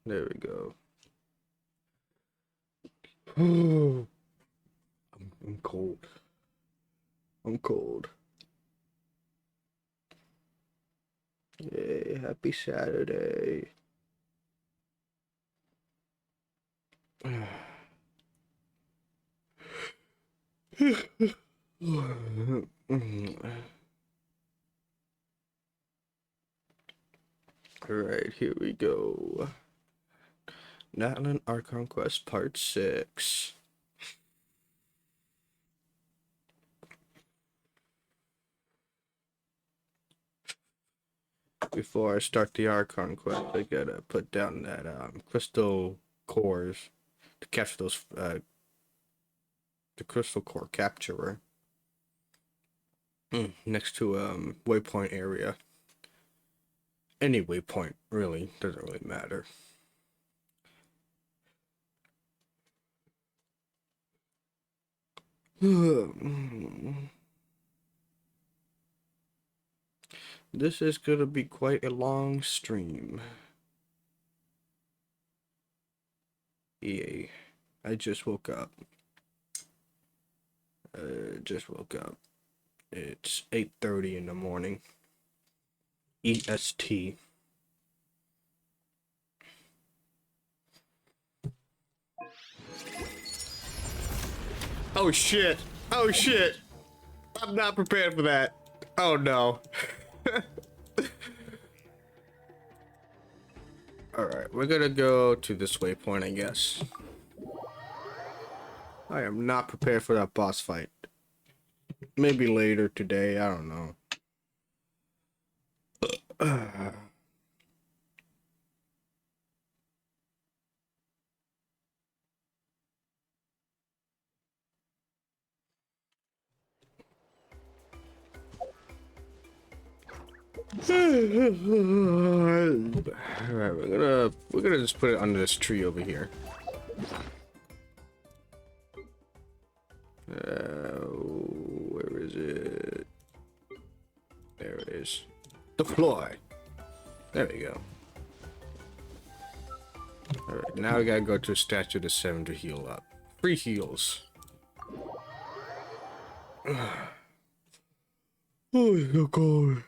There we go. I'm cold. I'm cold. Yay, happy Saturday. Alright, here we go. Natlan Archon Quest Part 6. Before I start the Archon Quest, I gotta put down that crystal cores to capture those the crystal core capturer. Next to waypoint area. Any waypoint really doesn't really matter. This is gonna be quite a long stream. Yay. I just woke up. It's 8:30 in the morning. EST. Oh shit! Oh shit! I'm not prepared for that. Oh no. Alright, we're gonna go to this waypoint, I guess. I am not prepared for that boss fight. Maybe later today, I don't know. Alright, we're gonna just put it under this tree over here. Where is it? There it is. Deploy. There we go. Alright, now we gotta go to a statue to 7 to heal up. Free heals. Oh, it's so cold.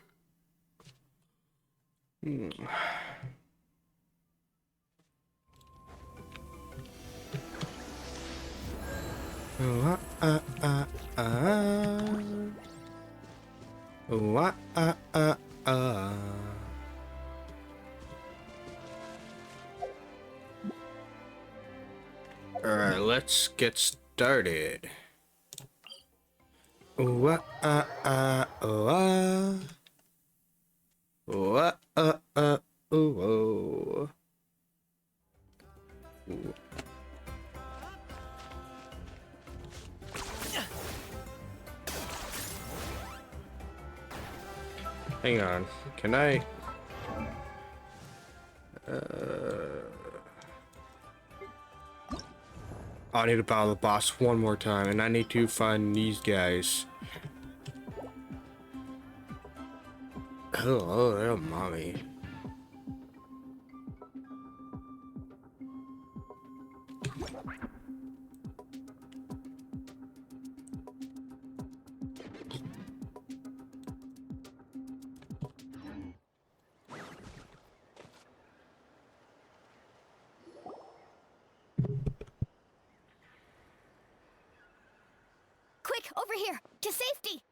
Alright, let's get started. Hang on, can I? I need to battle the boss one more time, and I need to find these guys. Oh, mommy. Quick, over here, to safety!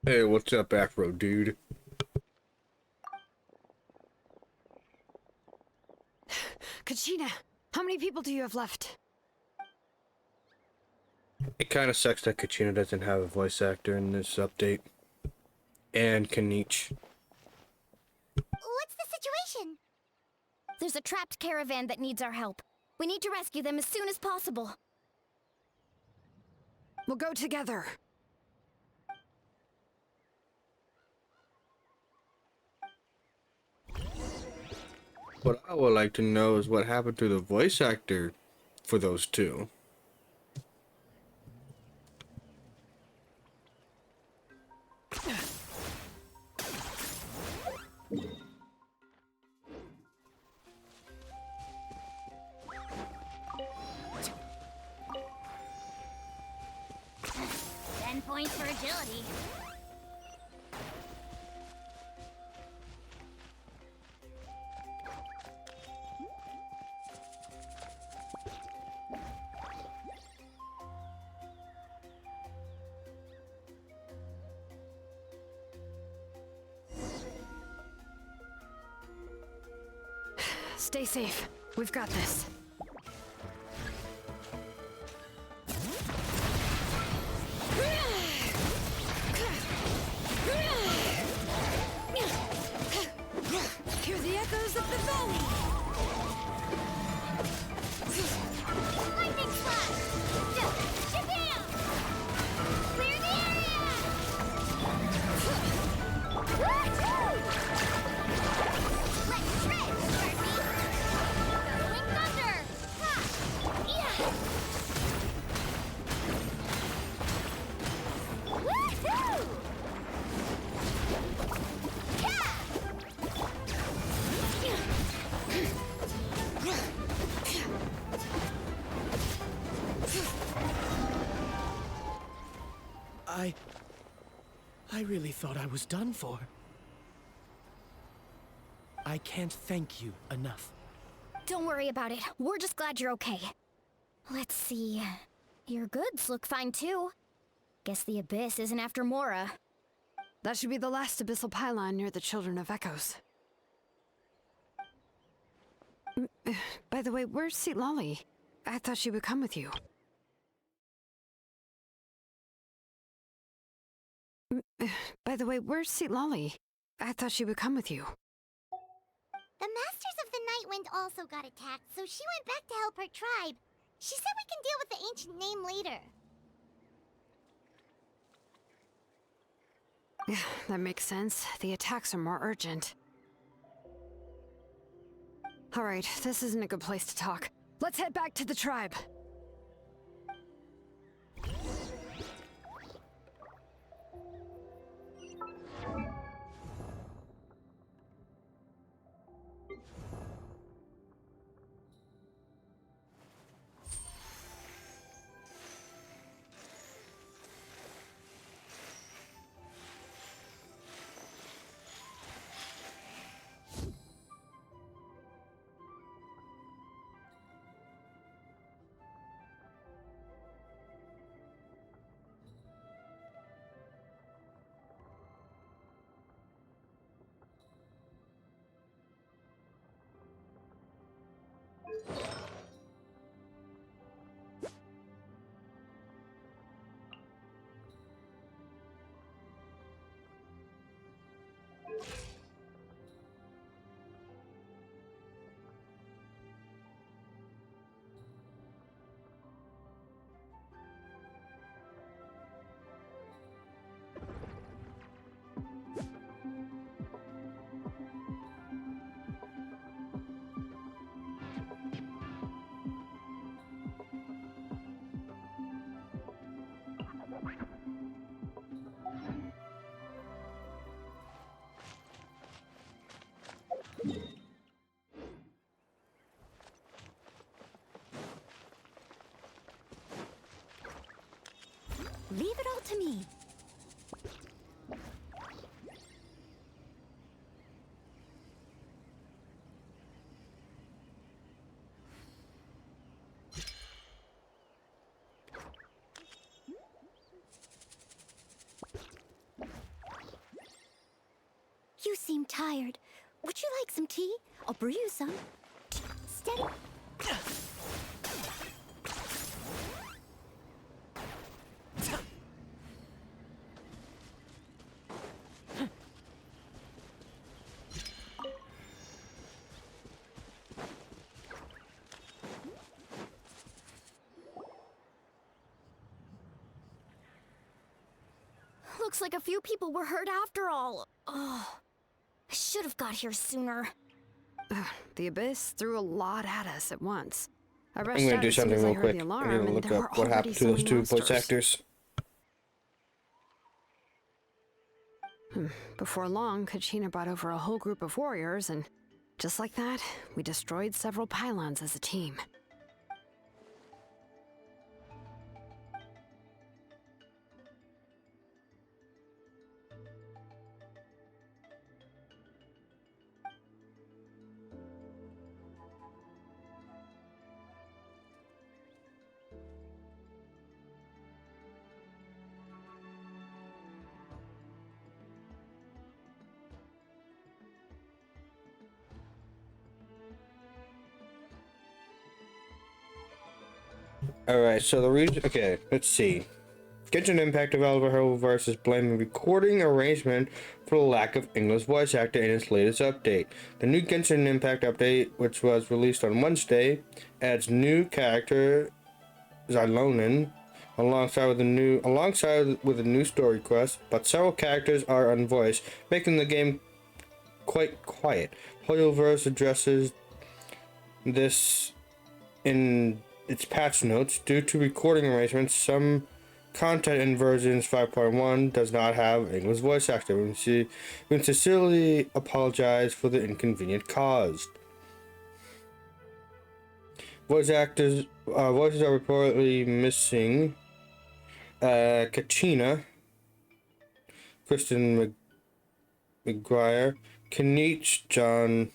Hey, what's up, Afro dude? Kachina, how many people do you have left? It kind of sucks that Kachina doesn't have a voice actor in this update. And Kanich. What's the situation? There's a trapped caravan that needs our help. We need to rescue them as soon as possible. We'll go together. What I would like to know is what happened to the voice actor for those two. responsibility. Stay safe. We've got this. Hear the echoes of the valley. Lightning slash! Shabam! Clear the area! Woo-hoo! Let's shred, Sharpie! Bellowing thunder! Ha! Yeah! Woo-hoo! I really thought I was done for. I can't thank you enough. Don't worry about it. We're just glad you're okay. Let's see. Your goods look fine too. Guess the Abyss isn't after Mora. That should be the last abyssal pylon near the Children of Echoes. By the way, where's Seat Lolly? I thought she would come with you. By the way, where's Seat Lolly? I thought she would come with you. The Masters of the Night Wind also got attacked, so she went back to help her tribe. She said we can deal with the ancient name later. That makes sense. The attacks are more urgent. Alright, this isn't a good place to talk. Let's head back to the tribe. Leave it all to me. You seem tired. Would you like some tea? I'll brew you some. Steady. Looks like a few people were hurt after all. Oh, I should have got here sooner. The Abyss threw a lot at us at once. I I'm rushed gonna out do as soon something as I real heard quick. the I alarm, need to and look there up were what already happened to so those many two voice monsters. actors. Before long, Kachina brought over a whole group of warriors, and just like that, we destroyed several pylons as a team. Alright, so the reason. Okay, let's see. Genshin Impact developer Hoververse is blaming recording arrangement for the lack of English voice actor in its latest update. The new Genshin Impact update, which was released on Wednesday, adds new character Zylonen alongside with a new story quest, but several characters are unvoiced, making the game quite quiet. Hoververse addresses this in its patch notes. Due to recording arrangements, some content in versions 5.1 does not have English voice actor. We sincerely apologize for the inconvenience caused. Voice actors voices are reportedly missing Kachina, Kristen McGuire, Kenichi John,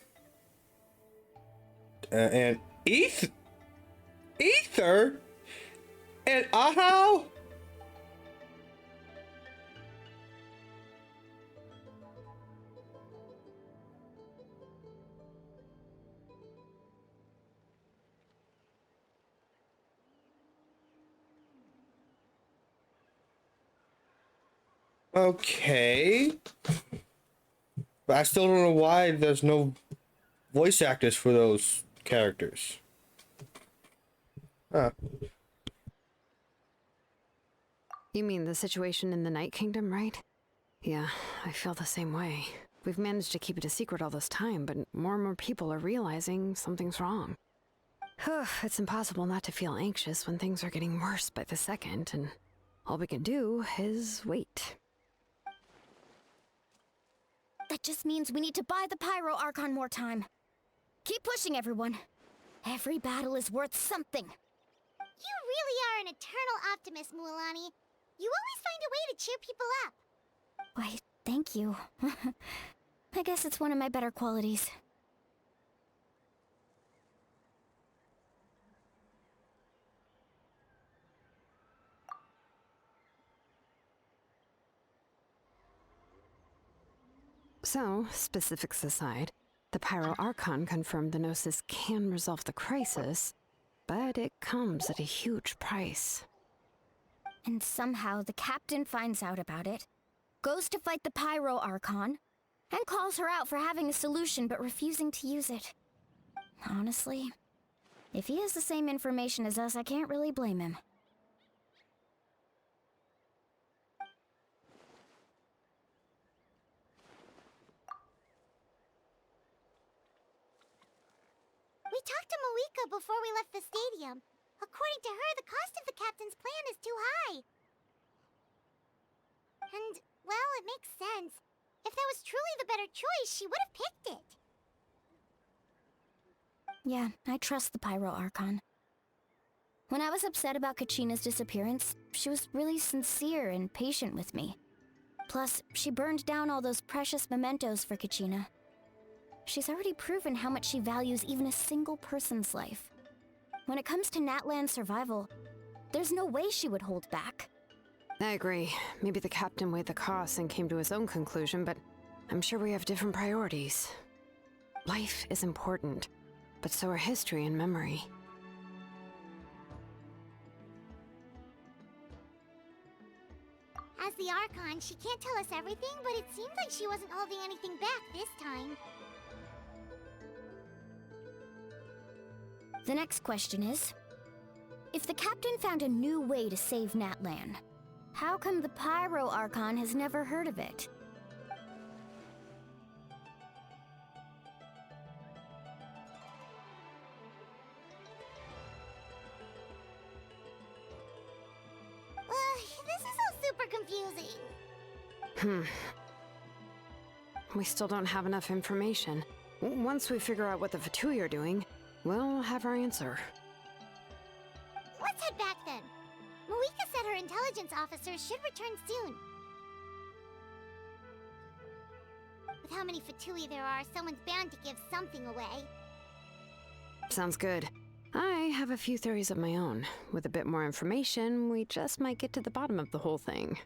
and Ether, and Ahau. Okay. But I still don't know why there's no voice actors for those characters. Huh. You mean the situation in the Night Kingdom, right? Yeah, I feel the same way. We've managed to keep it a secret all this time, but more and more people are realizing something's wrong. It's impossible not to feel anxious when things are getting worse by the second, and all we can do is wait. That just means we need to buy the Pyro Archon more time. Keep pushing, everyone. Every battle is worth something. You really are an eternal optimist, Mualani. You always find a way to cheer people up. Why, thank you. I guess it's one of my better qualities. So, specifics aside, the Pyro Archon confirmed the Gnosis can resolve the crisis, but it comes at a huge price. And somehow the captain finds out about it, goes to fight the Pyro Archon, and calls her out for having a solution but refusing to use it. Honestly, if he has the same information as us, I can't really blame him. We talked to Malika before we left the stadium. According to her, the cost of the captain's plan is too high. And, well, it makes sense. If that was truly the better choice, she would have picked it. Yeah, I trust the Pyro Archon. When I was upset about Kachina's disappearance, she was really sincere and patient with me. Plus, she burned down all those precious mementos for Kachina. She's already proven how much she values even a single person's life. When it comes to Natlan's survival, there's no way she would hold back. I agree. Maybe the captain weighed the costs and came to his own conclusion, but I'm sure we have different priorities. Life is important, but so are history and memory. As the Archon, she can't tell us everything, but it seemed like she wasn't holding anything back this time. The next question is, if the captain found a new way to save Natlan, how come the Pyro Archon has never heard of it? This is all super confusing. We still don't have enough information. Once we figure out what the Fatui are doing, we'll have our answer. Let's head back then. Malika said her intelligence officers should return soon. With how many Fatui there are, someone's bound to give something away. Sounds good. I have a few theories of my own. With a bit more information, we just might get to the bottom of the whole thing.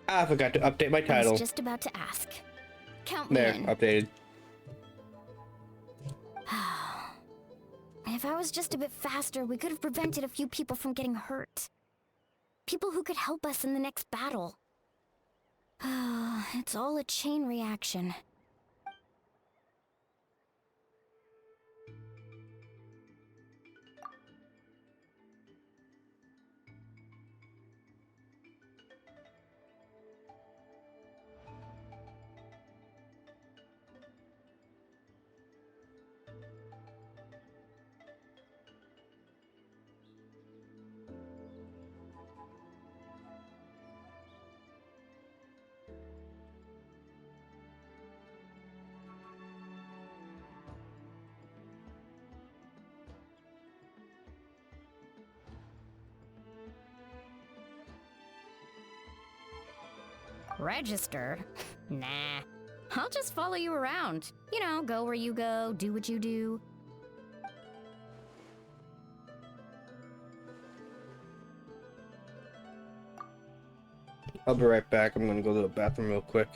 I forgot to update my I title. was just about to ask. Count me There, in. updated. If I was just a bit faster, we could have prevented a few people from getting hurt. People who could help us in the next battle. It's all a chain reaction. Register? Nah. I'll just follow you around. You know, go where you go, do what you do. I'll be right back. I'm gonna go to the bathroom real quick.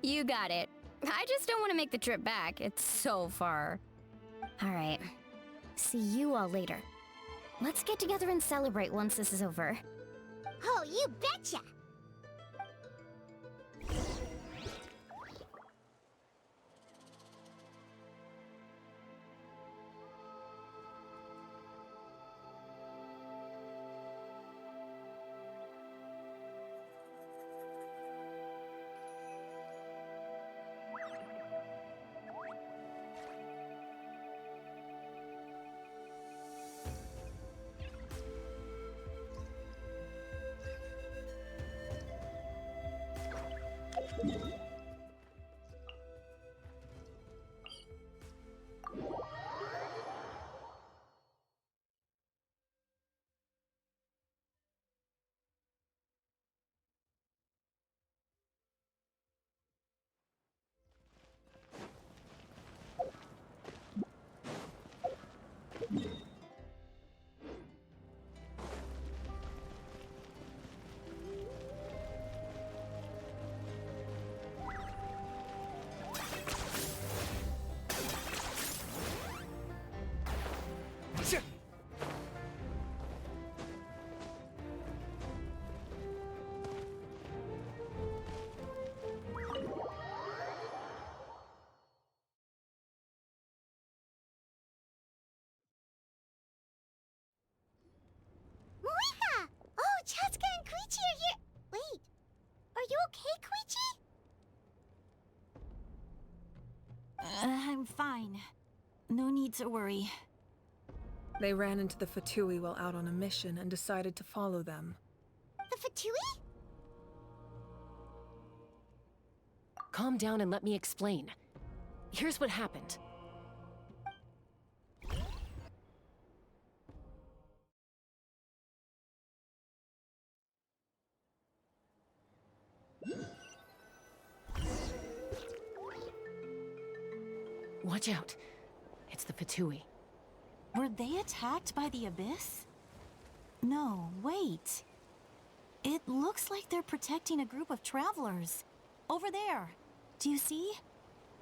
You got it. I just don't want to make the trip back. It's so far. Alright. See you all later. Let's get together and celebrate once this is over. Oh, you betcha! Moika! Oh, Chaska and Koichi are here! Wait, are you okay, Koichi? I'm fine. No need to worry. They ran into the Fatui while out on a mission and decided to follow them. The Fatui? Calm down and let me explain. Here's what happened. Watch out. It's the Fatui. Were they attacked by the Abyss? No, wait. It looks like they're protecting a group of travelers. Over there. Do you see?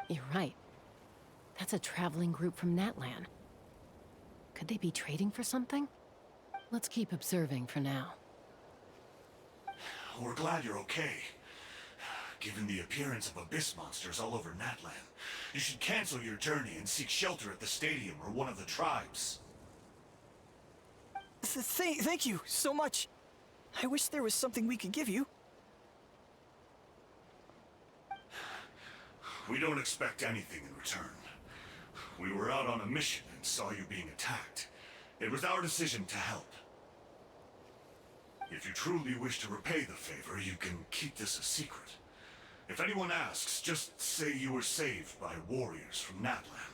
You're right. That's a traveling group from Natlan. Could they be trading for something? Let's keep observing for now. We're glad you're okay. Given the appearance of abyss monsters all over Natlan, you should cancel your journey and seek shelter at the stadium or one of the tribes. Thank you so much. I wish there was something we could give you. We don't expect anything in return. We were out on a mission and saw you being attacked. It was our decision to help. If you truly wish to repay the favor, you can keep this a secret. If anyone asks, just say you were saved by warriors from Natlan.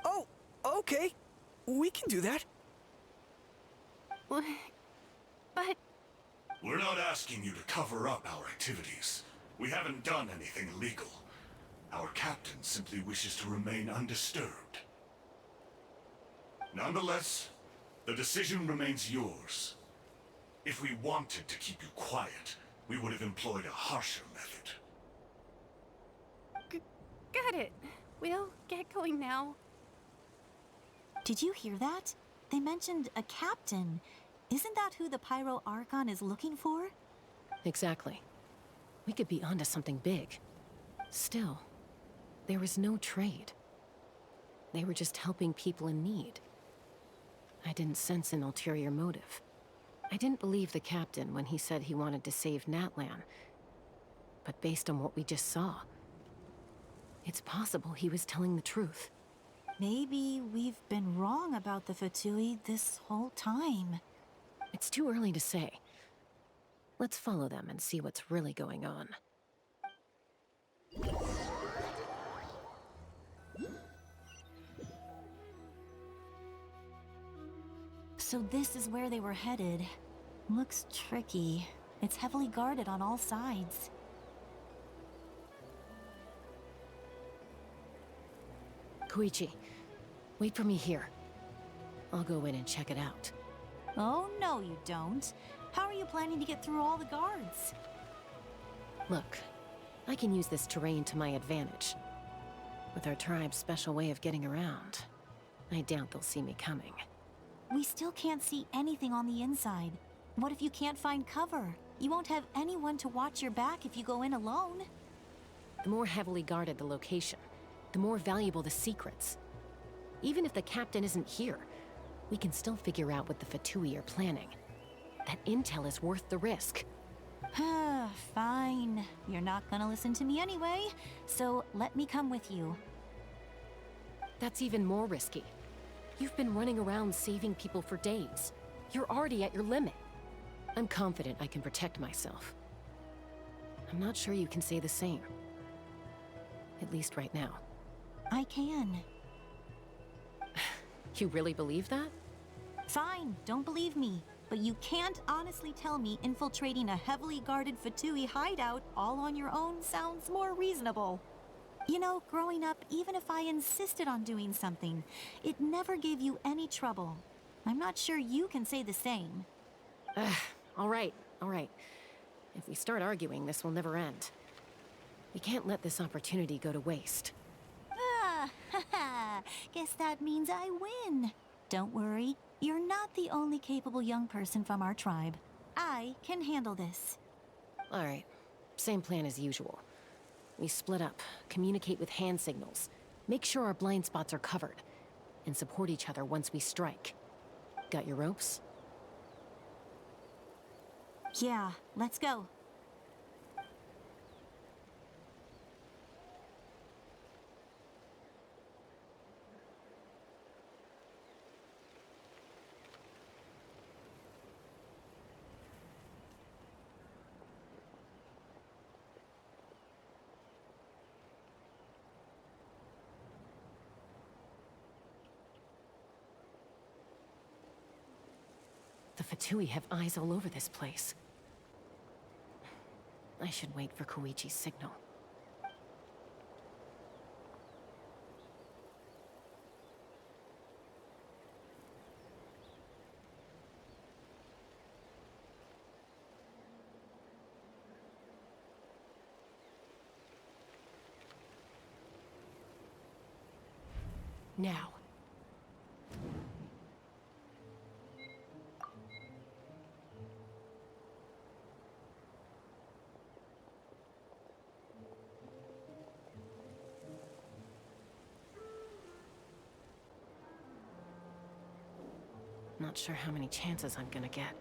Oh, okay. We can do that. But... We're not asking you to cover up our activities. We haven't done anything illegal. Our captain simply wishes to remain undisturbed. Nonetheless, the decision remains yours. If we wanted to keep you quiet, we would have employed a harsher method. Got it. We'll get going now. Did you hear that? They mentioned a captain. Isn't that who the Pyro Archon is looking for? Exactly. We could be onto something big. Still, there was no trade. They were just helping people in need. I didn't sense an ulterior motive. I didn't believe the captain when he said he wanted to save Natlan. But based on what we just saw, it's possible he was telling the truth. Maybe we've been wrong about the Fatui this whole time. It's too early to say. Let's follow them and see what's really going on. So this is where they were headed. Looks tricky. It's heavily guarded on all sides. Koichi, wait for me here. I'll go in and check it out. Oh, no you don't. How are you planning to get through all the guards? Look, I can use this terrain to my advantage. With our tribe's special way of getting around, I doubt they'll see me coming. We still can't see anything on the inside. What if you can't find cover? You won't have anyone to watch your back if you go in alone. The more heavily guarded the location, the more valuable the secrets. Even if the captain isn't here, we can still figure out what the Fatui are planning. That intel is worth the risk. Fine. You're not gonna listen to me anyway, so let me come with you. That's even more risky. You've been running around saving people for days. You're already at your limit. I'm confident I can protect myself. I'm not sure you can say the same. At least right now. I can. You really believe that? Fine, don't believe me. But you can't honestly tell me infiltrating a heavily guarded Fatui hideout all on your own sounds more reasonable. You know, growing up, even if I insisted on doing something, it never gave you any trouble. I'm not sure you can say the same. All right. If we start arguing, this will never end. We can't let this opportunity go to waste. Guess that means I win. Don't worry, you're not the only capable young person from our tribe. I can handle this. All right, same plan as usual. We split up, communicate with hand signals, make sure our blind spots are covered, and support each other once we strike. Got your ropes? Yeah, let's go. The Fatui have eyes all over this place. I should wait for Koichi's signal. Now. Not sure how many chances I'm gonna get.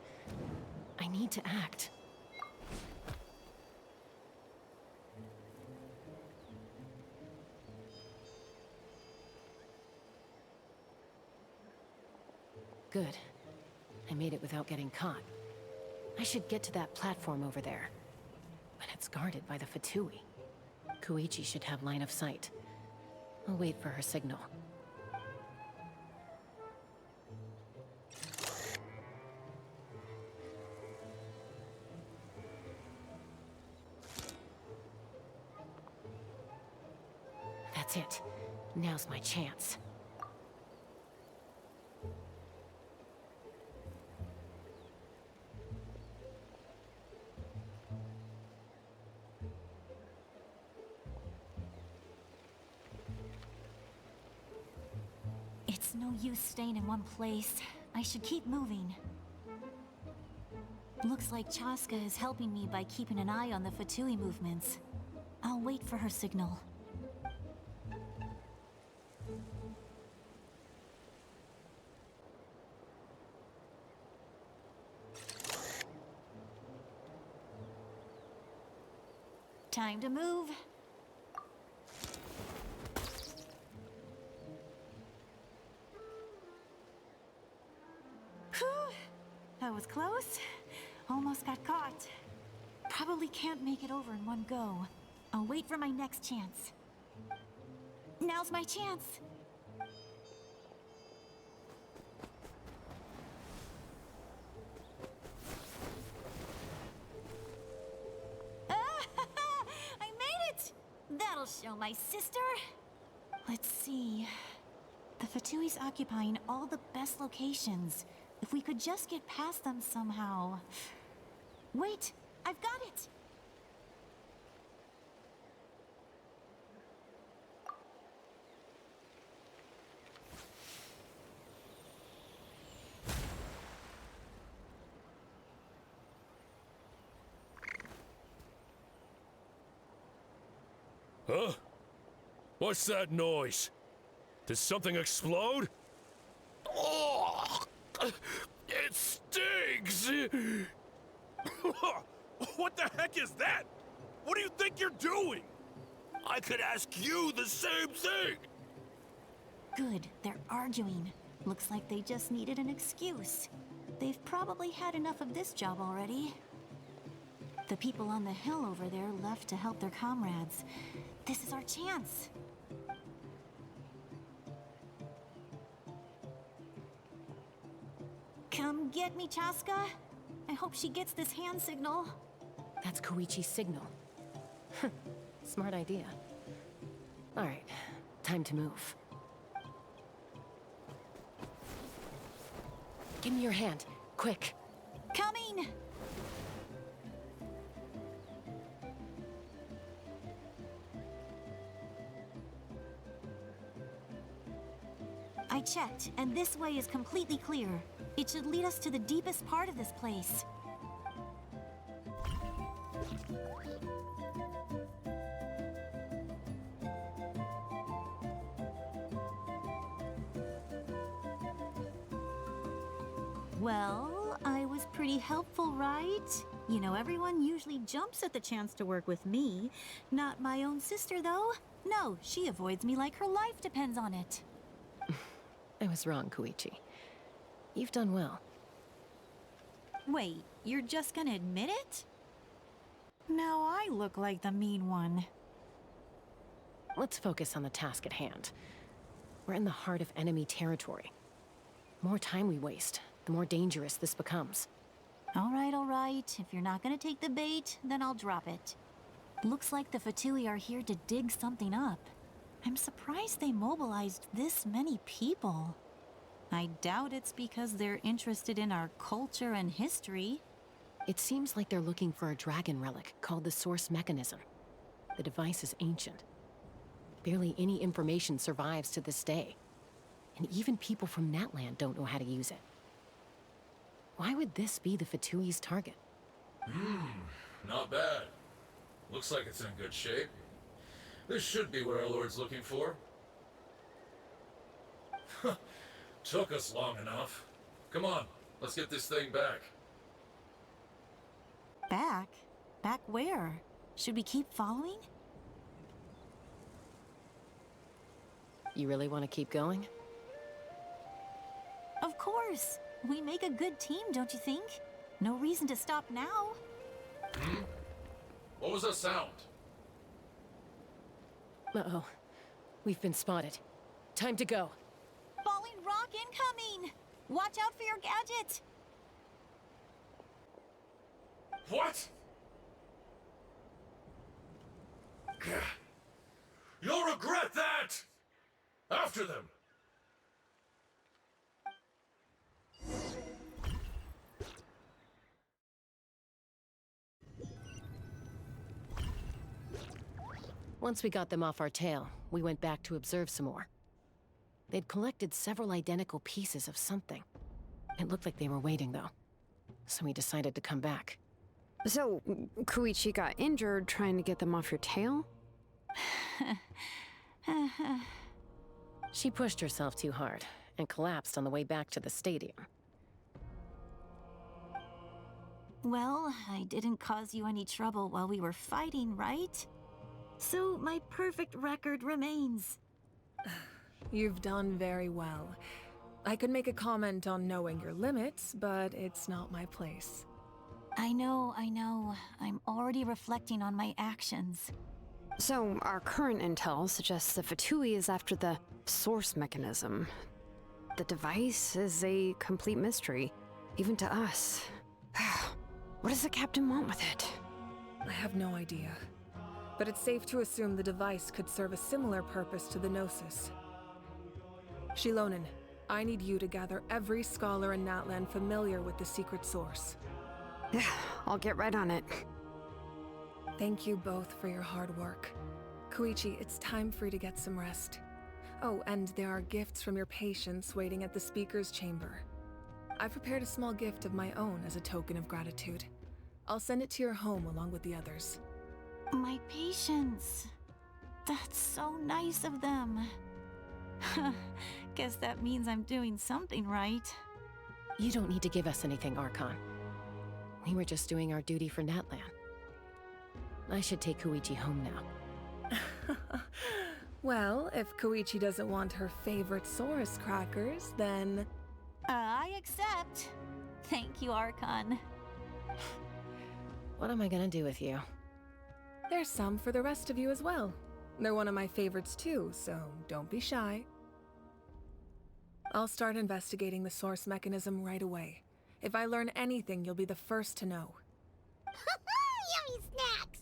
I need to act. Good. I made it without getting caught. I should get to that platform over there. But it's guarded by the Fatui. Koichi should have line of sight. I'll wait for her signal. That's it. Now's my chance. It's no use staying in one place. I should keep moving. Looks like Chaska is helping me by keeping an eye on the Fatui movements. I'll wait for her signal. Time to move. Whew. That was close. Almost got caught. Probably can't make it over in one go. I'll wait for my next chance. Now's my chance. I made it! That'll show my sister. Let's see. The Fatui's occupying all the best locations. If we could just get past them somehow. Wait, I've got it! Huh? What's that noise? Did something explode? Oh, it stinks! What the heck is that? What do you think you're doing? I could ask you the same thing! Good, they're arguing. Looks like they just needed an excuse. They've probably had enough of this job already. The people on the hill over there left to help their comrades. This is our chance. Come get me, Chaska. I hope she gets this hand signal. That's Koichi's signal. Smart idea. All right, time to move. Give me your hand, quick. Coming! I checked, and this way is completely clear. It should lead us to the deepest part of this place. Well, I was pretty helpful, right? You know, everyone usually jumps at the chance to work with me. Not my own sister, though. No, she avoids me like her life depends on it. I was wrong, Koichi. You've done well. Wait, you're just gonna admit it? Now I look like the mean one. Let's focus on the task at hand. We're in the heart of enemy territory. The more time we waste, the more dangerous this becomes. All right. If you're not gonna take the bait, then I'll drop it. Looks like the Fatui are here to dig something up. I'm surprised they mobilized this many people. I doubt it's because they're interested in our culture and history. It seems like they're looking for a dragon relic called the Source Mechanism. The device is ancient. Barely any information survives to this day. And even people from Natlan don't know how to use it. Why would this be the Fatui's target? Not bad. Looks like it's in good shape. This should be what our Lord's looking for. Took us long enough. Come on, let's get this thing back. Back? Back where? Should we keep following? You really want to keep going? Of course. We make a good team, don't you think? No reason to stop now. What was that sound? Uh-oh. We've been spotted. Time to go. Falling rock incoming! Watch out for your gadget! What? You'll regret that! After them! Once we got them off our tail, we went back to observe some more. They'd collected several identical pieces of something. It looked like they were waiting, though. So we decided to come back. So, Koichi got injured trying to get them off your tail? She pushed herself too hard and collapsed on the way back to the stadium. Well, I didn't cause you any trouble while we were fighting, right? So my perfect record remains. You've done very well. I could make a comment on knowing your limits, but it's not my place. I know. I'm already reflecting on my actions. So, our current intel suggests the Fatui is after the source mechanism. The device is a complete mystery, even to us. What does the captain want with it? I have no idea. But it's safe to assume the device could serve a similar purpose to the Gnosis. Shilonen, I need you to gather every scholar in Natlan familiar with the secret source. Yeah, I'll get right on it. Thank you both for your hard work. Koichi, it's time for you to get some rest. Oh, and there are gifts from your patients waiting at the speaker's chamber. I've prepared a small gift of my own as a token of gratitude. I'll send it to your home along with the others. My patience. That's so nice of them. Guess that means I'm doing something right. You don't need to give us anything, Archon. We were just doing our duty for Natlan. I should take Koichi home now. Well, if Koichi doesn't want her favorite Saurus crackers, then... I accept. Thank you, Archon. What am I gonna do with you? There's some for the rest of you as well. They're one of my favorites too, so don't be shy. I'll start investigating the source mechanism right away. If I learn anything, you'll be the first to know. Yummy snacks!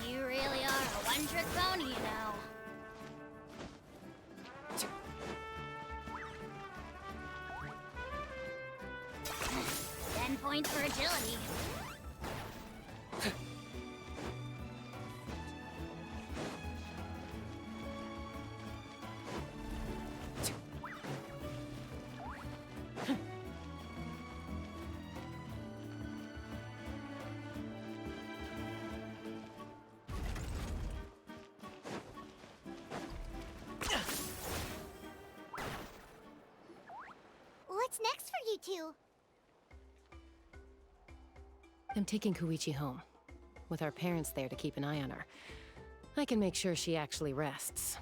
You really are a one-trick pony, you know. 10 points for agility. What's next for you two? I'm taking Koichi home. With our parents there to keep an eye on her, I can make sure she actually rests.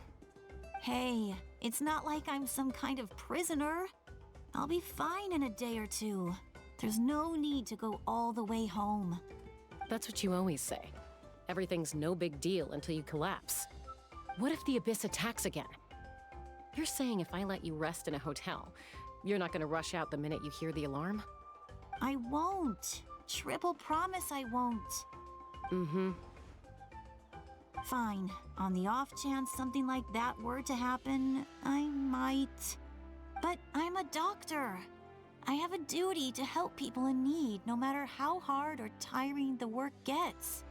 Hey, it's not like I'm some kind of prisoner. I'll be fine in a day or two. There's no need to go all the way home. That's what you always say. Everything's no big deal until you collapse. What if the Abyss attacks again? You're saying if I let you rest in a hotel, you're not gonna rush out the minute you hear the alarm? I won't. Triple promise I won't. Mm-hmm. Fine. On the off chance something like that were to happen, I might. But I'm a doctor. I have a duty to help people in need, no matter how hard or tiring the work gets.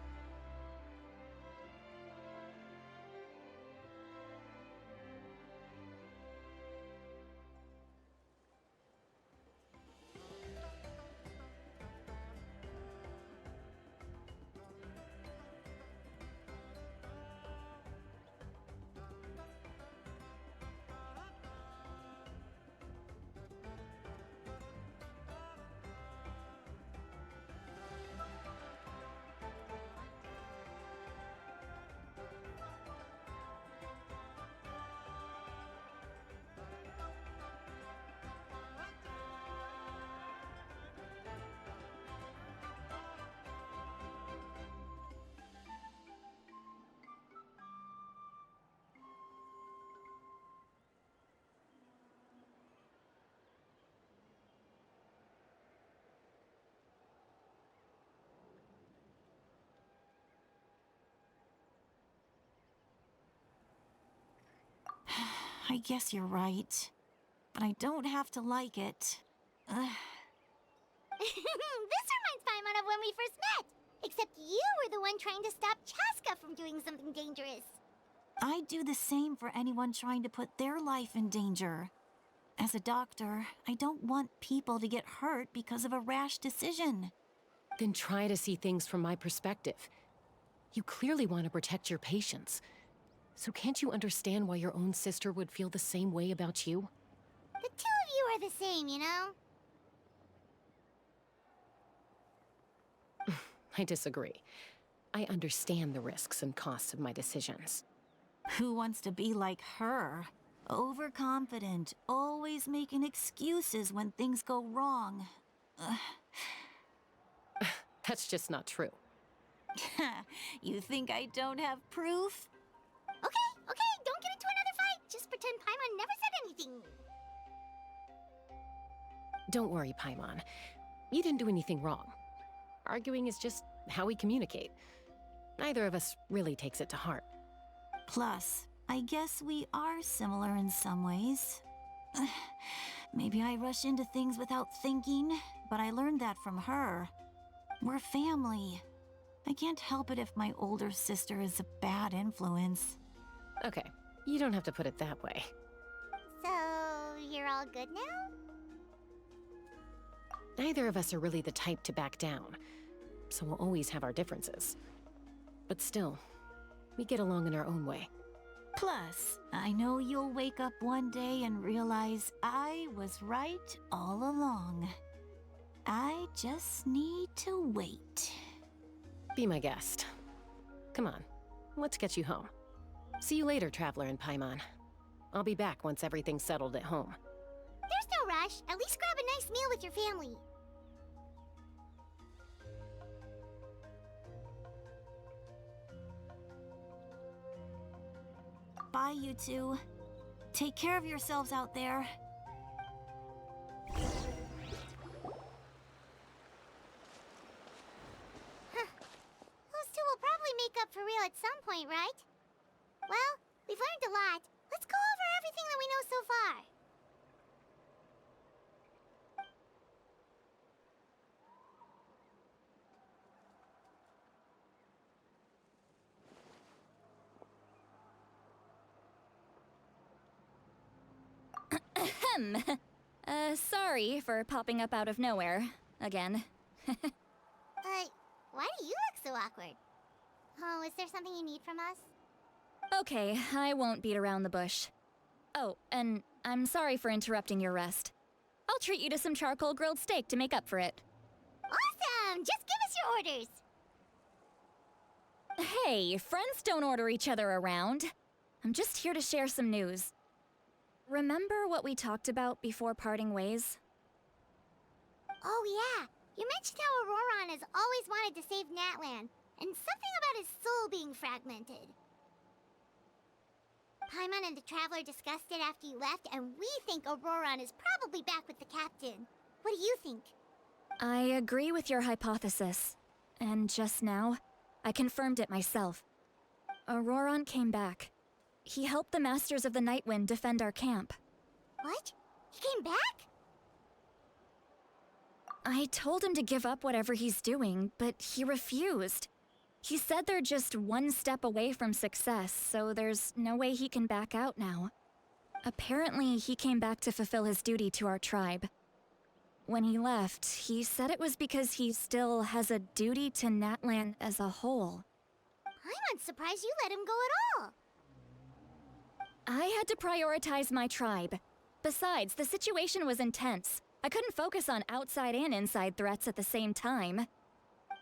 I guess you're right. But I don't have to like it. This reminds Paimon of when we first met. Except you were the one trying to stop Chaska from doing something dangerous. I'd do the same for anyone trying to put their life in danger. As a doctor, I don't want people to get hurt because of a rash decision. Then try to see things from my perspective. You clearly want to protect your patients. So can't you understand why your own sister would feel the same way about you? The two of you are the same, you know? I disagree. I understand the risks and costs of my decisions. Who wants to be like her? Overconfident, always making excuses when things go wrong. That's just not true. You think I don't have proof? Okay, don't get into another fight. Just pretend Paimon never said anything. Don't worry, Paimon. You didn't do anything wrong. Arguing is just how we communicate. Neither of us really takes it to heart. Plus, I guess we are similar in some ways. Maybe I rush into things without thinking, but I learned that from her. We're family. I can't help it if my older sister is a bad influence. Okay, you don't have to put it that way. So, you're all good now? Neither of us are really the type to back down, so we'll always have our differences. But still, we get along in our own way. Plus, I know you'll wake up one day and realize I was right all along. I just need to wait. Be my guest. Come on, let's get you home. See you later, Traveler and Paimon. I'll be back once everything's settled at home. There's no rush. At least grab a nice meal with your family. Bye, you two. Take care of yourselves out there. Those two will probably make up for real at some point, right? Well, we've learned a lot. Let's go over everything that we know so far. Sorry for popping up out of nowhere. Again. Why do you look so awkward? Oh, is there something you need from us? Okay, I won't beat around the bush. Oh, and I'm sorry for interrupting your rest. I'll treat you to some charcoal grilled steak to make up for it. Awesome! Just give us your orders! Hey, friends don't order each other around. I'm just here to share some news. Remember what we talked about before parting ways? Oh yeah, you mentioned how Auroron has always wanted to save Natlan, and something about his soul being fragmented. Paimon and the Traveler discussed it after you left, and we think Auroron is probably back with the captain. What do you think? I agree with your hypothesis. And just now, I confirmed it myself. Auroron came back. He helped the Masters of the Nightwind defend our camp. What? He came back? I told him to give up whatever he's doing, but he refused. He said they're just one step away from success, so there's no way he can back out now. Apparently, he came back to fulfill his duty to our tribe. When he left, he said it was because he still has a duty to Natlan as a whole. I'm surprised you let him go at all. I had to prioritize my tribe. Besides, the situation was intense. I couldn't focus on outside and inside threats at the same time.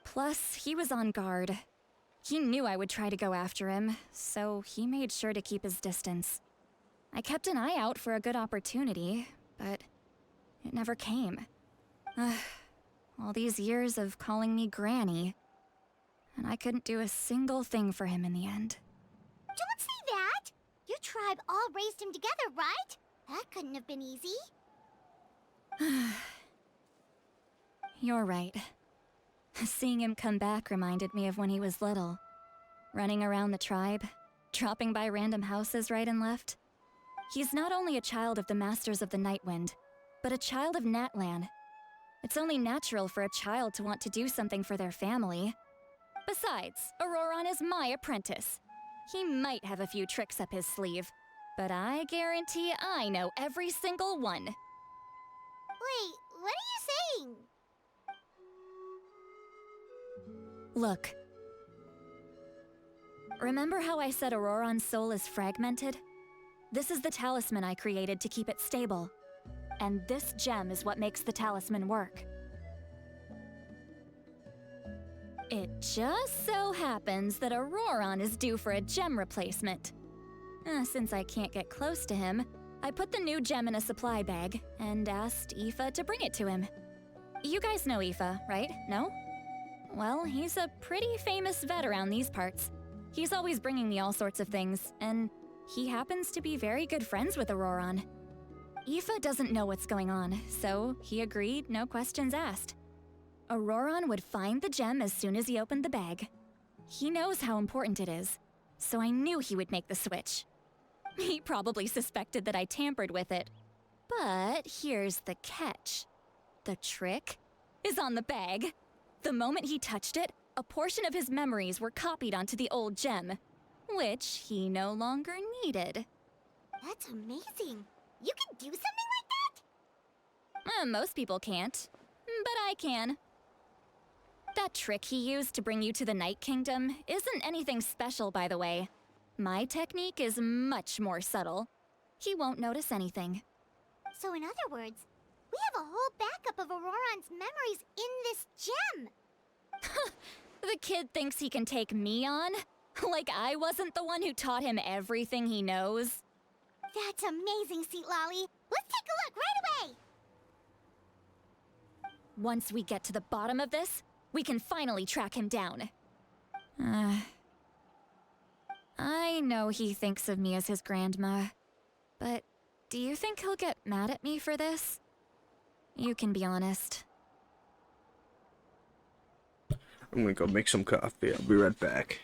Plus, he was on guard. He knew I would try to go after him, so he made sure to keep his distance. I kept an eye out for a good opportunity, but it never came. All these years of calling me Granny, and I couldn't do a single thing for him in the end. Don't say that! Your tribe all raised him together, right? That couldn't have been easy. You're right. Seeing him come back reminded me of when he was little. Running around the tribe, dropping by random houses right and left. He's not only a child of the Masters of the Nightwind, but a child of Natlan. It's only natural for a child to want to do something for their family. Besides, Auroron is my apprentice. He might have a few tricks up his sleeve, but I guarantee I know every single one. Wait, what are you saying? Look. Remember how I said Auroron's soul is fragmented? This is the talisman I created to keep it stable. And this gem is what makes the talisman work. It just so happens that Auroron is due for a gem replacement. Since I can't get close to him, I put the new gem in a supply bag and asked Aoife to bring it to him. You guys know Aoife, right? No? Well, he's a pretty famous vet around these parts. He's always bringing me all sorts of things, and he happens to be very good friends with Auroron. Aoife doesn't know what's going on, so he agreed, no questions asked. Auroron would find the gem as soon as he opened the bag. He knows how important it is, so I knew he would make the switch. He probably suspected that I tampered with it. But here's the catch. The trick is on the bag. The moment he touched it, a portion of his memories were copied onto the old gem, which he no longer needed. That's amazing. You can do something like that? Most people can't, but I can. That trick he used to bring you to the Night Kingdom isn't anything special, by the way. My technique is much more subtle. He won't notice anything. So in other words, we have a whole backup of Auroron's memories in this gem. The kid thinks he can take me on? Like I wasn't the one who taught him everything he knows? That's amazing, Seat Lolly. Let's take a look right away. Once we get to the bottom of this, we can finally track him down. I know he thinks of me as his grandma, but do you think he'll get mad at me for this? You can be honest. I'm gonna go make some coffee. I'll be right back.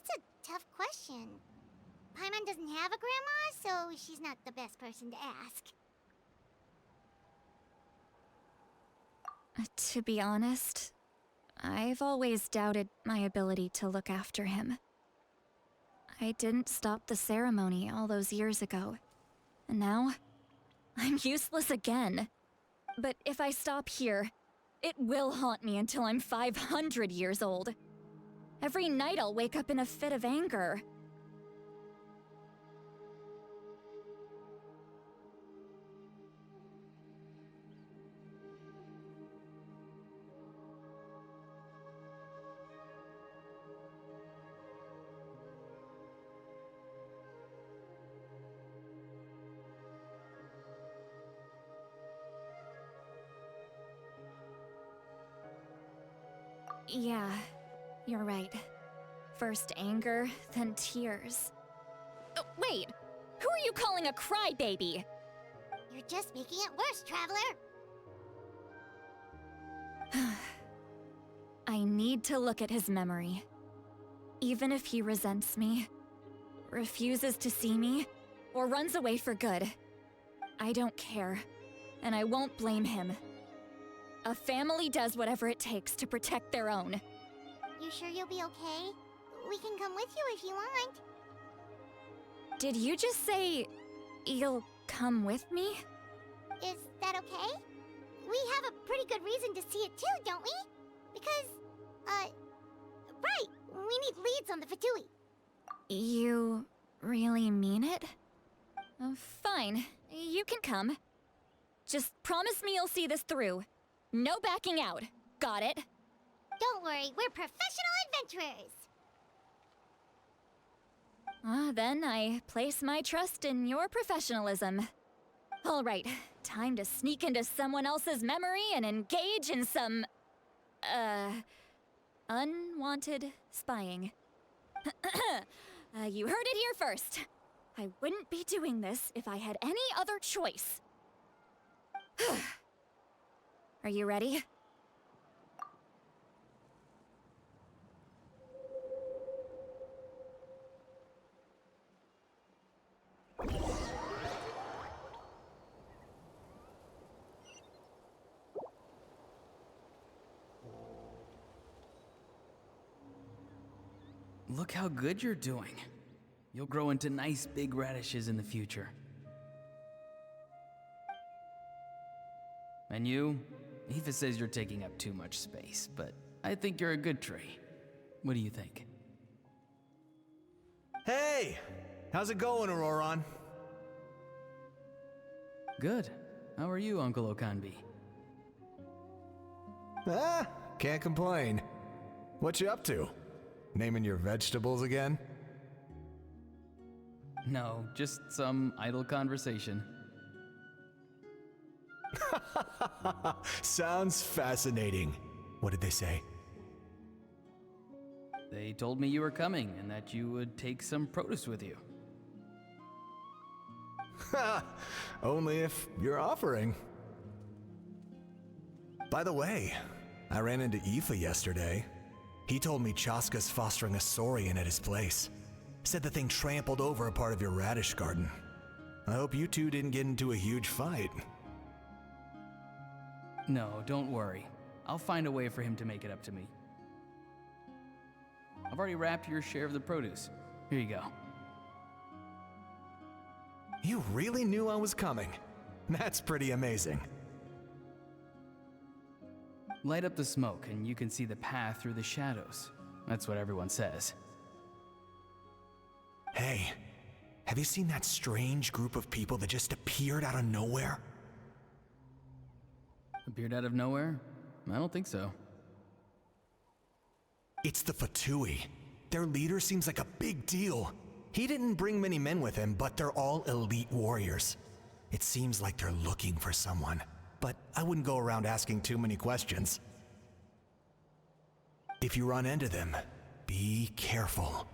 That's a tough question. Paimon doesn't have a grandma, so she's not the best person to ask. To be honest, I've always doubted my ability to look after him. I didn't stop the ceremony all those years ago, and now I'm useless again. But if I stop here, it will haunt me until I'm 500 years old. Every night I'll wake up in a fit of anger. Yeah, you're right. First anger, then tears. Oh, wait! Who are you calling a crybaby? You're just making it worse, Traveler! I need to look at his memory. Even if he resents me, refuses to see me, or runs away for good, I don't care, and I won't blame him. A family does whatever it takes to protect their own. You sure you'll be okay? We can come with you if you want. Did you just say you'll come with me? Is that okay? We have a pretty good reason to see it too, don't we? Because, right, we need leads on the Fatui. You really mean it? Fine, you can come. Just promise me you'll see this through. No backing out. Got it? Don't worry, we're professional adventurers. Then I place my trust in your professionalism. All right, time to sneak into someone else's memory and engage in some, unwanted spying. You heard it here first. I wouldn't be doing this if I had any other choice. Are you ready? Look how good you're doing. You'll grow into nice big radishes in the future. And you? Aoife says you're taking up too much space, but I think you're a good tree. What do you think? Hey! How's it going, Auroron? Good. How are you, Uncle Okanbi? Can't complain. What you up to? Naming your vegetables again? No, just some idle conversation. Sounds fascinating. What did they say? They told me you were coming and that you would take some produce with you. Only if you're offering. By the way, I ran into Aoife yesterday. He told me Chaska's fostering a saurian at his place. Said the thing trampled over a part of your radish garden. I hope you two didn't get into a huge fight. No, don't worry. I'll find a way for him to make it up to me. I've already wrapped your share of the produce. Here you go. You really knew I was coming. That's pretty amazing. Light up the smoke and you can see the path through the shadows. That's what everyone says. Hey, have you seen that strange group of people that just appeared out of nowhere? Appeared out of nowhere? I don't think so. It's the Fatui. Their leader seems like a big deal. He didn't bring many men with him, but they're all elite warriors. It seems like they're looking for someone, but I wouldn't go around asking too many questions. If you run into them, be careful.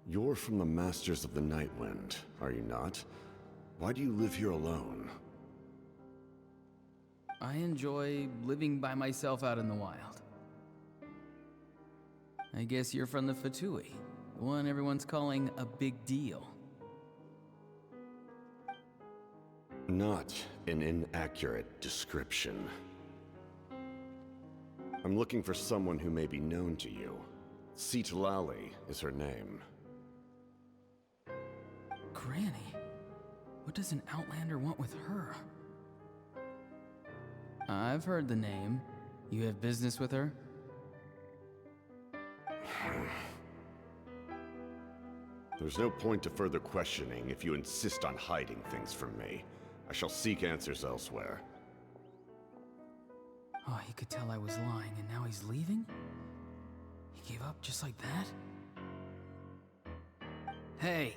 You're from the Masters of the Nightwind, are you not? Why do you live here alone? I enjoy living by myself out in the wild. I guess you're from the Fatui, the one everyone's calling a big deal. Not an inaccurate description. I'm looking for someone who may be known to you. Citlali is her name. Granny? What does an Outlander want with her? I've heard the name. You have business with her? There's no point to further questioning if you insist on hiding things from me. I shall seek answers elsewhere. Oh, he could tell I was lying, and now he's leaving? He gave up just like that? Hey!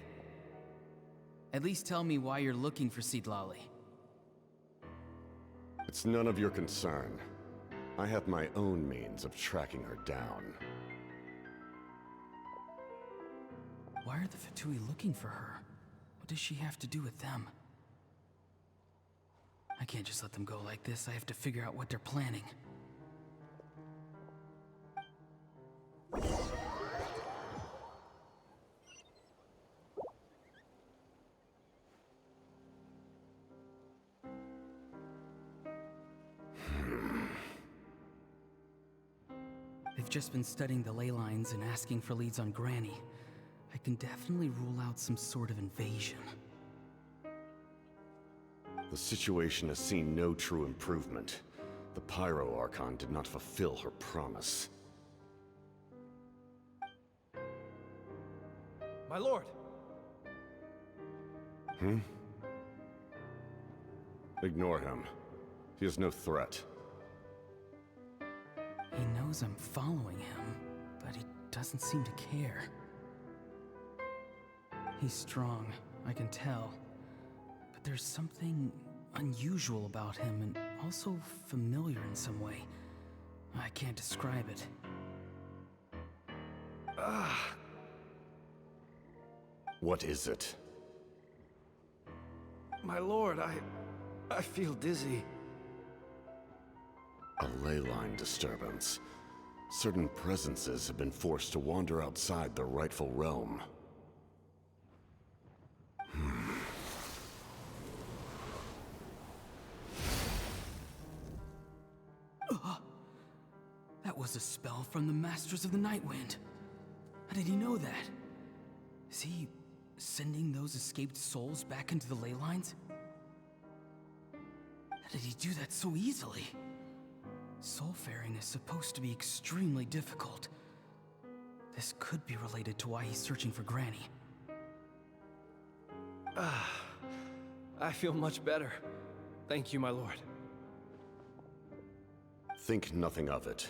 At least tell me why you're looking for Citlali. It's none of your concern. I have my own means of tracking her down. Why are the Fatui looking for her? What does she have to do with them? I can't just let them go like this. I have to figure out what they're planning. They've just been studying the ley lines and asking for leads on Granny. I can definitely rule out some sort of invasion. The situation has seen no true improvement. The Pyro Archon did not fulfill her promise. My lord! Ignore him. He is no threat. He knows I'm following him, but he doesn't seem to care. He's strong, I can tell. But there's something unusual about him and also familiar in some way. I can't describe it. What is it? My lord, I feel dizzy. A ley line disturbance. Certain presences have been forced to wander outside their rightful realm. That was a spell from the Masters of the Nightwind. How did he know that? Is he sending those escaped souls back into the ley lines? How did he do that so easily? Soulfaring is supposed to be extremely difficult. This could be related to why he's searching for Granny. I feel much better. Thank you, my lord. Think nothing of it.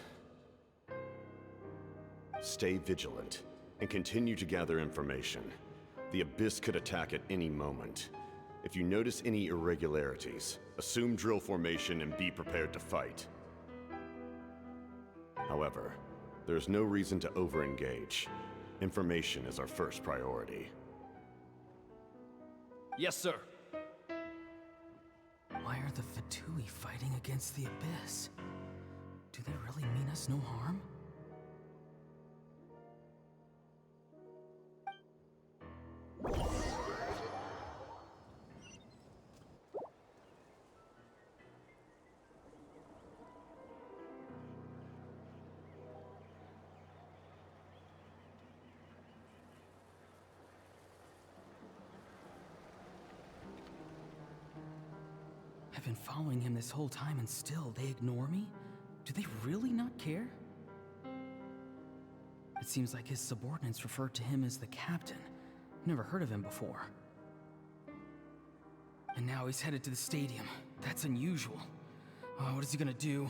Stay vigilant, and continue to gather information. The Abyss could attack at any moment. If you notice any irregularities, assume drill formation and be prepared to fight. However, there's no reason to over-engage. Information is our first priority. Yes, sir. Why are the Fatui fighting against the Abyss? Do they really mean us no harm? I've been following him this whole time and still they ignore me? Do they really not care? It seems like his subordinates refer to him as the captain. Never heard of him before. And now he's headed to the stadium. That's unusual. Oh, what is he gonna do?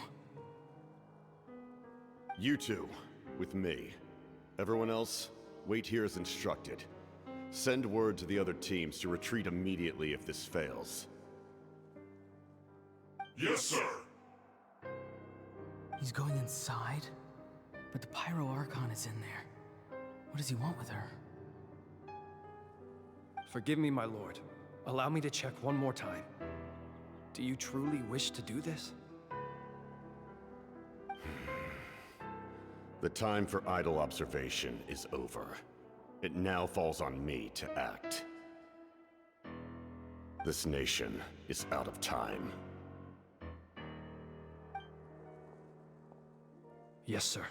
You two, with me. Everyone else, wait here as instructed. Send word to the other teams to retreat immediately if this fails. Yes, sir! He's going inside? But the Pyro Archon is in there. What does he want with her? Forgive me, my lord. Allow me to check one more time. Do you truly wish to do this? The time for idle observation is over. It now falls on me to act. This nation is out of time. Yes, sir.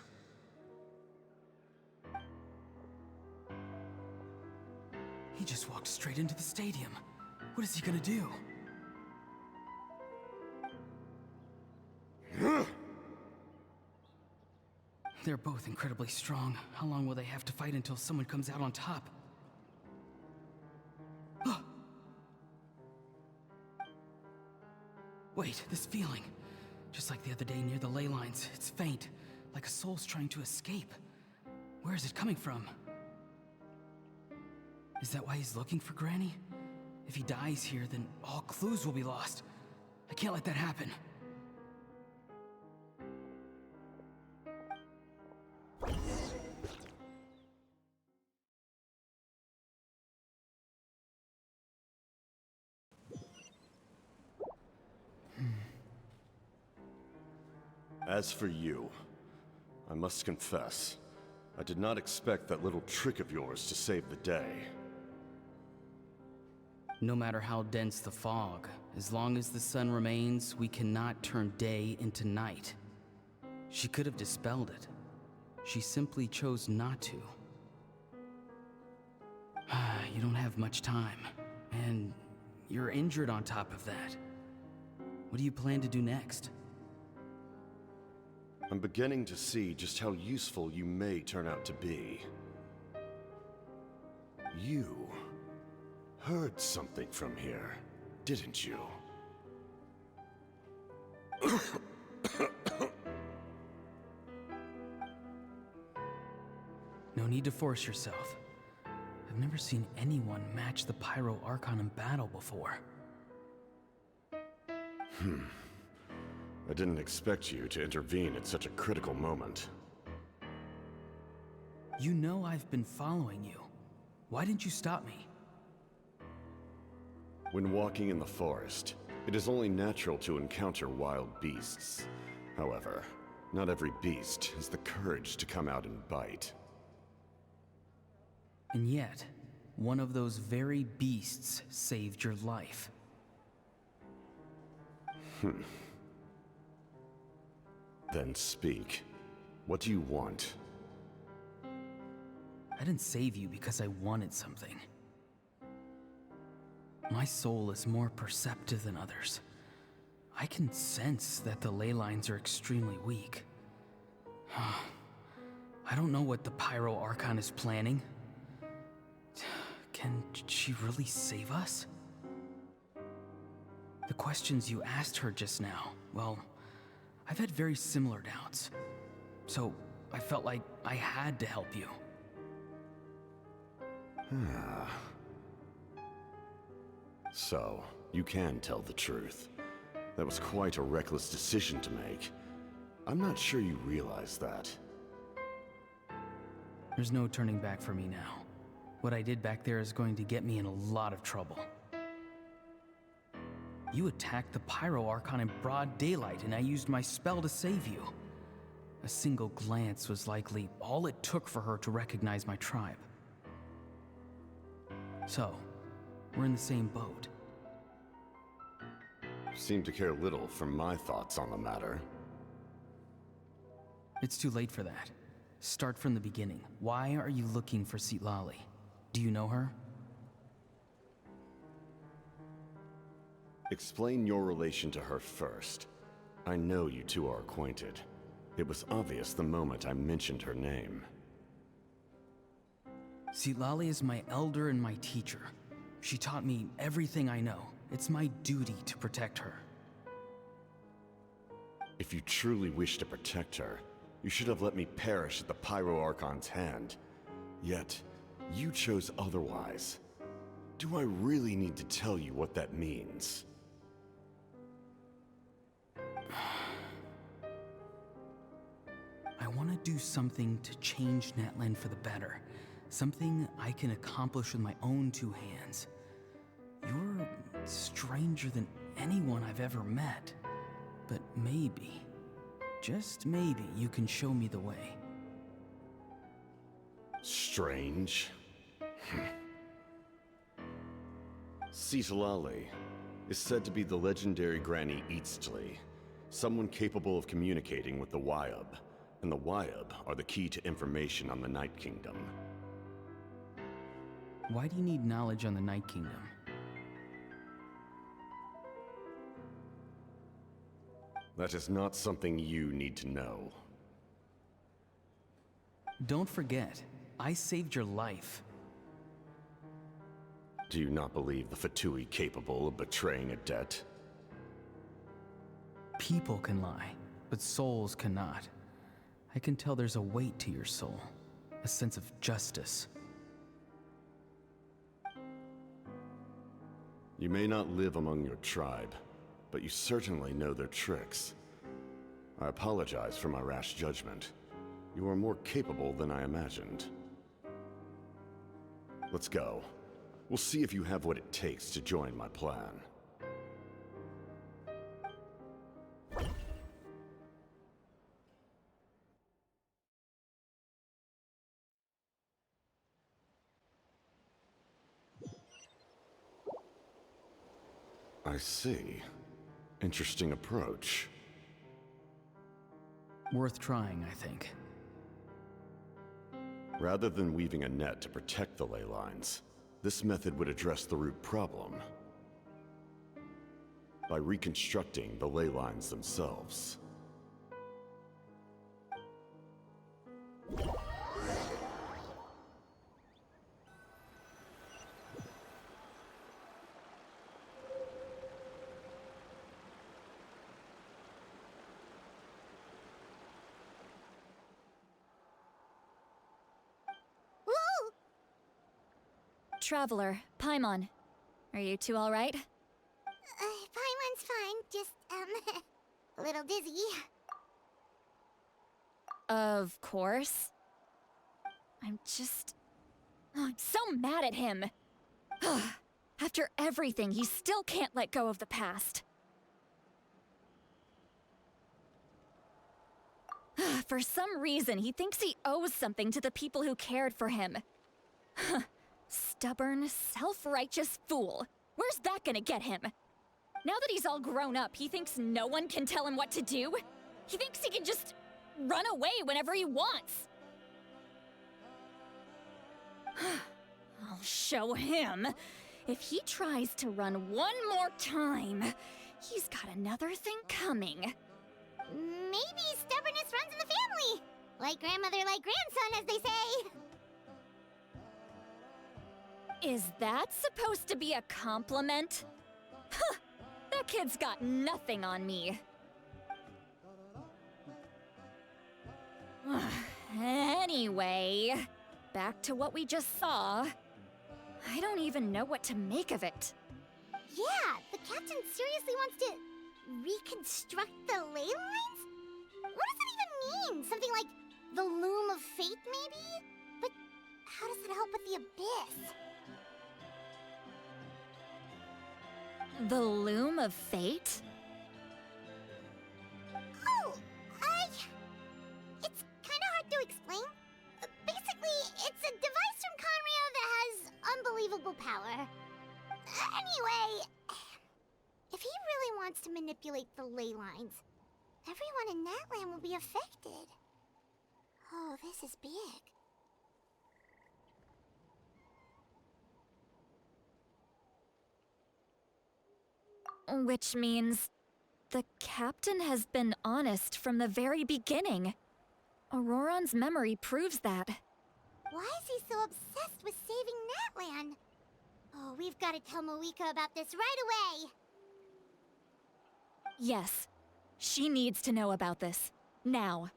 He just walked straight into the stadium. What is he gonna do? They're both incredibly strong. How long will they have to fight until someone comes out on top? Wait, this feeling. Just like the other day near the ley lines, it's faint, like a soul's trying to escape. Where is it coming from? Is that why he's looking for Granny? If he dies here, then all clues will be lost. I can't let that happen. As for you, I must confess, I did not expect that little trick of yours to save the day. No matter how dense the fog, as long as the sun remains, we cannot turn day into night. She could have dispelled it. She simply chose not to. You don't have much time, and you're injured on top of that. What do you plan to do next? I'm beginning to see just how useful you may turn out to be. You heard something from here, didn't you? No need to force yourself. I've never seen anyone match the Pyro Archon in battle before. I didn't expect you to intervene at such a critical moment. You know I've been following you. Why didn't you stop me? When walking in the forest, it is only natural to encounter wild beasts. However, not every beast has the courage to come out and bite. And yet, one of those very beasts saved your life. Then speak. What do you want? I didn't save you because I wanted something. My soul is more perceptive than others. I can sense that the ley lines are extremely weak. I don't know what the Pyro Archon is planning. Can she really save us? The questions you asked her just now, well, I've had very similar doubts. So I felt like I had to help you. So, you can tell the truth. That was quite a reckless decision to make. I'm not sure you realize that. There's no turning back for me now. What I did back there is going to get me in a lot of trouble. You attacked the Pyro Archon in broad daylight, and I used my spell to save you. A single glance was likely all it took for her to recognize my tribe. So, we're in the same boat. You seem to care little for my thoughts on the matter. It's too late for that. Start from the beginning. Why are you looking for Citlali? Do you know her? Explain your relation to her first. I know you two are acquainted. It was obvious the moment I mentioned her name. Citlali is my elder and my teacher. She taught me everything I know. It's my duty to protect her. If you truly wish to protect her, you should have let me perish at the Pyro Archon's hand. Yet, you chose otherwise. Do I really need to tell you what that means? I want to do something to change Natlan for the better. Something I can accomplish with my own two hands. You're stranger than anyone I've ever met. But maybe, just maybe, you can show me the way. Strange. Citlali is said to be the legendary Granny Eastly, someone capable of communicating with the Wyab, and the Wyab are the key to information on the Night Kingdom. Why do you need knowledge on the Night Kingdom? That is not something you need to know. Don't forget, I saved your life. Do you not believe the Fatui capable of betraying a debt? People can lie, but souls cannot. I can tell there's a weight to your soul, a sense of justice. You may not live among your tribe, but you certainly know their tricks. I apologize for my rash judgment. You are more capable than I imagined. Let's go. We'll see if you have what it takes to join my plan. I see. Interesting approach. Worth trying, I think. Rather than weaving a net to protect the ley lines, this method would address the root problem by reconstructing the ley lines themselves. Traveler, Paimon. Are you two alright? Paimon's fine, just, a little dizzy. Of course. I'm so mad at him. After everything, he still can't let go of the past. For some reason, he thinks he owes something to the people who cared for him. Stubborn, self-righteous fool. Where's that gonna get him? Now that he's all grown up, he thinks no one can tell him what to do? He thinks he can just run away whenever he wants. I'll show him. If he tries to run one more time, he's got another thing coming. Maybe stubbornness runs in the family. Like grandmother, like grandson, as they say. Is that supposed to be a compliment? Huh, that kid's got nothing on me. Anyway, back to what we just saw. I don't even know what to make of it. Yeah, the captain seriously wants to reconstruct the ley lines? What does that even mean? Something like the loom of fate, maybe? But how does that help with the abyss? The loom of fate? Oh, it's kinda hard to explain. Basically, it's a device from Conrio that has unbelievable power. Anyway, if he really wants to manipulate the ley lines, everyone in Natlan will be affected. Oh, this is big. Which means the captain has been honest from the very beginning. Auroron's memory proves that. Why is he so obsessed with saving Natlan? Oh, we've got to tell Moeka about this right away. Yes, she needs to know about this. Now.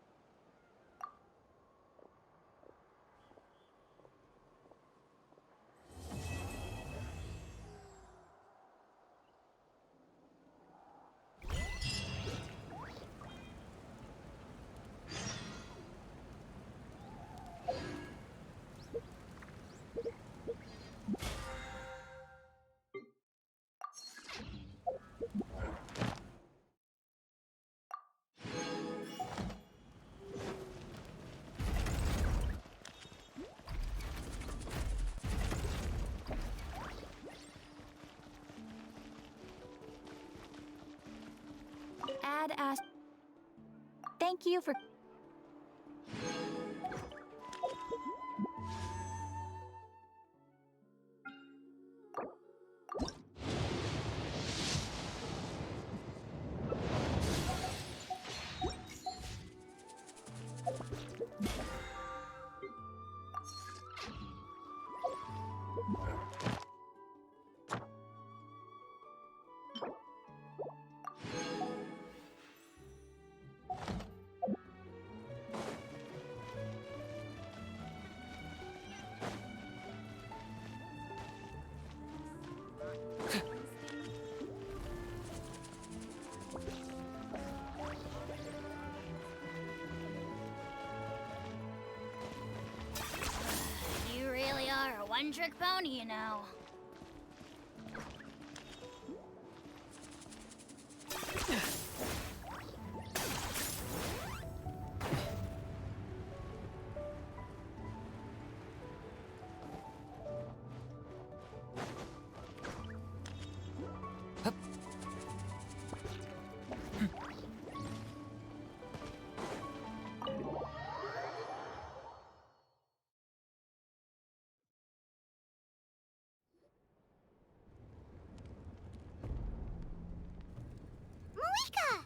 had asked... Thank you for... You really are a one-trick pony, you know. Malika!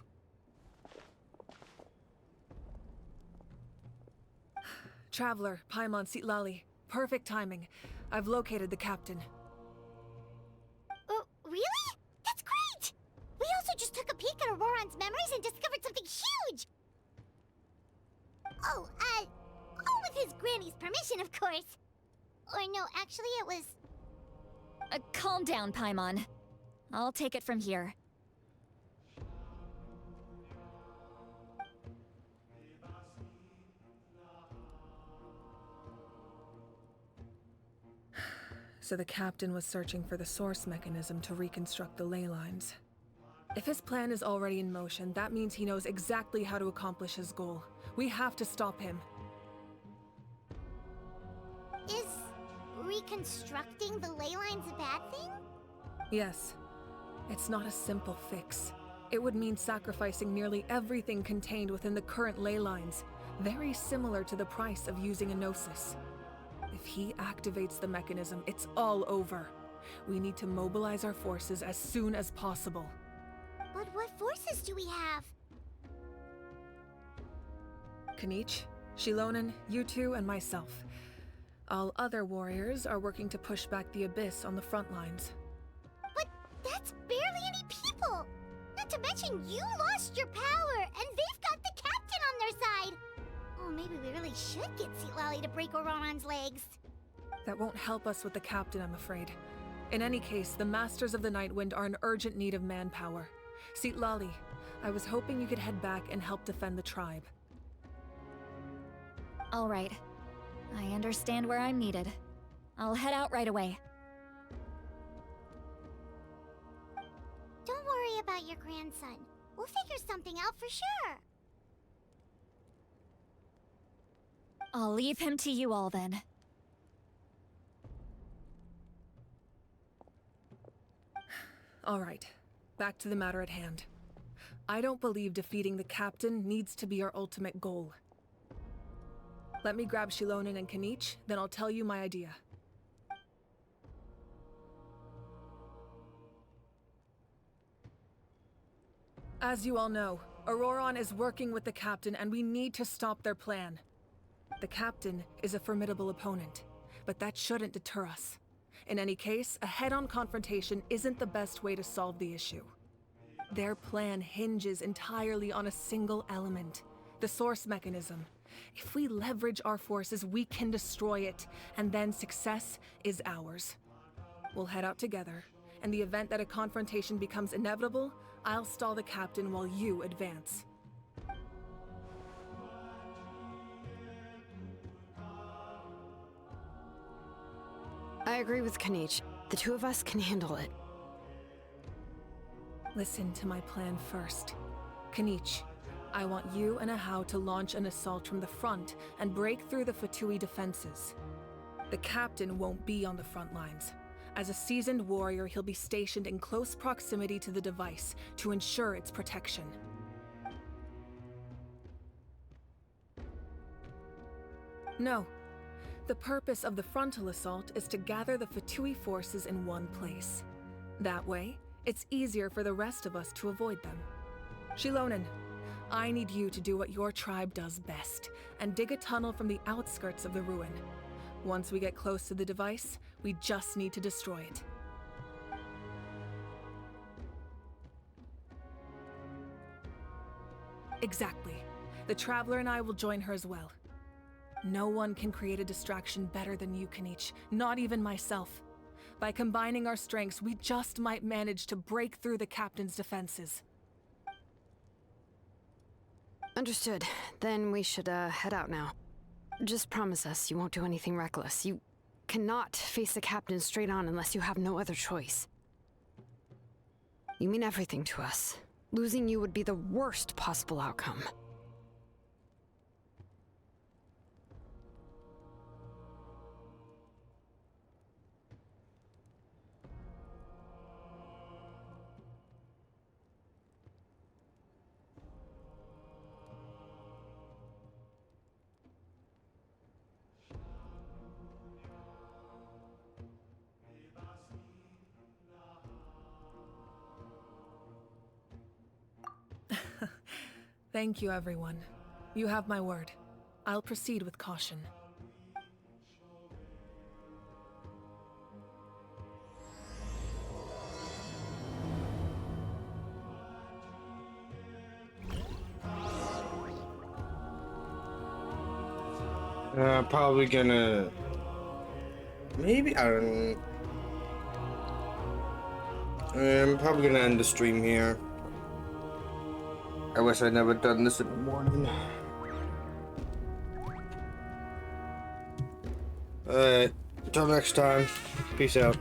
Traveler, Paimon Sitlali. Perfect timing. I've located the captain. Oh, really? That's great! We also just took a peek at Auroron's memories and discovered something huge! Oh, all with his granny's permission, of course. Or no, actually it was... Calm down, Paimon. I'll take it from here. So the captain was searching for the source mechanism to reconstruct the ley lines. If his plan is already in motion, that means he knows exactly how to accomplish his goal. We have to stop him. Is reconstructing the ley lines a bad thing? Yes. It's not a simple fix. It would mean sacrificing nearly everything contained within the current ley lines, very similar to the price of using a Gnosis. If he activates the mechanism, it's all over. We need to mobilize our forces as soon as possible. But what forces do we have? Kanich, Shilonen, you two, and myself. All other warriors are working to push back the Abyss on the front lines. But that's barely any people! Not to mention you lost your power, and they've got the captain on their side! Oh, maybe we really should get Sitlali to break Auroron's legs. That won't help us with the captain, I'm afraid. In any case, the Masters of the Nightwind are in urgent need of manpower. Sitlali, I was hoping you could head back and help defend the tribe. All right. I understand where I'm needed. I'll head out right away. Don't worry about your grandson. We'll figure something out for sure. I'll leave him to you all then. All right, back to the matter at hand. I don't believe defeating the captain needs to be our ultimate goal. Let me grab Shilonen and Kanich, then I'll tell you my idea. As you all know, Auroron is working with the captain and we need to stop their plan. The captain is a formidable opponent, but that shouldn't deter us. In any case, a head-on confrontation isn't the best way to solve the issue. Their plan hinges entirely on a single element, the source mechanism. If we leverage our forces, we can destroy it, and then success is ours. We'll head out together. In the event that a confrontation becomes inevitable, I'll stall the captain while you advance. I agree with Kanich. The two of us can handle it. Listen to my plan first. Kanich, I want you and Ahau to launch an assault from the front and break through the Fatui defenses. The captain won't be on the front lines. As a seasoned warrior, he'll be stationed in close proximity to the device to ensure its protection. No. The purpose of the frontal assault is to gather the Fatui forces in one place. That way, it's easier for the rest of us to avoid them. Shilonen, I need you to do what your tribe does best, and dig a tunnel from the outskirts of the ruin. Once we get close to the device, we just need to destroy it. Exactly. The Traveler and I will join her as well. No one can create a distraction better than you, Kenichi, not even myself. By combining our strengths, we just might manage to break through the Captain's defenses. Understood. Then we should, head out now. Just promise us you won't do anything reckless. You cannot face the Captain straight on unless you have no other choice. You mean everything to us. Losing you would be the worst possible outcome. Thank you, everyone. You have my word. I'll proceed with caution. Probably gonna... Maybe, I don't know. I'm probably gonna end the stream here. I wish I'd never done this in the morning. Alright, until next time, peace out.